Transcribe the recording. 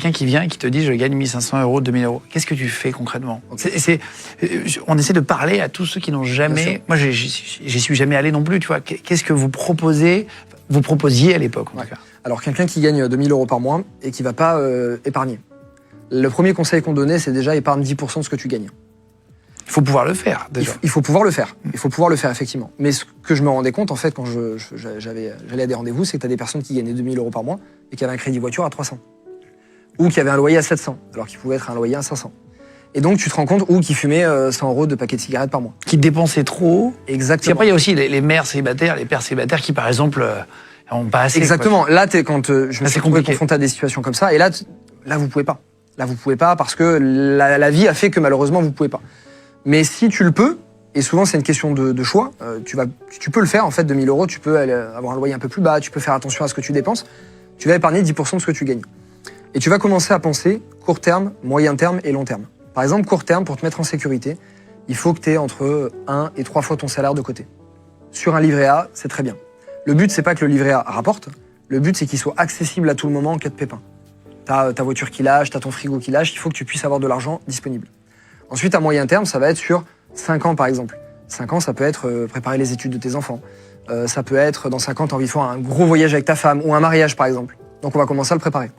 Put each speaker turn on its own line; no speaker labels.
quelqu'un qui vient et qui te dit je gagne 1 500 euros, 2 000 euros. Qu'est-ce que tu fais concrètement? On essaie de parler à tous ceux qui n'ont jamais... Moi, j'y suis jamais allé non plus, tu vois. Qu'est-ce que vous proposez, vous proposiez à l'époque, en tout cas?
Alors, quelqu'un qui gagne 2 000 euros par mois et qui ne va pas épargner. Le premier conseil qu'on donnait, c'est déjà épargne 10% de ce que tu gagnes.
Il faut pouvoir le faire, déjà.
Il faut pouvoir le faire. Il faut pouvoir le faire, effectivement. Mais ce que je me rendais compte, en fait, quand j'allais à des rendez-vous, c'est que tu as des personnes qui gagnaient 2 000 euros par mois et qui avaient un crédit voiture à 300. Ou qui avaient un loyer à 700, alors qu'il pouvait être un loyer à 500. Et donc, tu te rends compte, ou qui fumaient 100 euros de paquets de cigarettes par mois.
Qui dépensaient trop.
Exactement.
Puis après, il y a aussi les mères célibataires, les pères célibataires qui, par exemple, n'ont pas assez.
Exactement.
Quoi.
Là, quand je me suis confronté à des situations comme ça, et là, vous pouvez pas. Là, vous pouvez pas parce que la vie a fait que malheureusement, vous pouvez pas. Mais si tu le peux, et souvent c'est une question de choix, tu peux le faire en fait, 2 000 euros, tu peux avoir un loyer un peu plus bas, tu peux faire attention à ce que tu dépenses, tu vas épargner 10% de ce que tu gagnes. Et tu vas commencer à penser court terme, moyen terme et long terme. Par exemple, court terme, pour te mettre en sécurité, il faut que tu aies entre 1 et 3 fois ton salaire de côté. Sur un livret A, c'est très bien. Le but, c'est pas que le livret A rapporte, le but, c'est qu'il soit accessible à tout le moment en cas de pépin. T'as ta voiture qui lâche, t'as ton frigo qui lâche, il faut que tu puisses avoir de l'argent disponible. Ensuite, à moyen terme, ça va être sur 5 ans, par exemple. 5 ans, ça peut être préparer les études de tes enfants. Ça peut être, dans 5 ans, t'as envie de faire un gros voyage avec ta femme ou un mariage, par exemple. Donc, on va commencer à le préparer.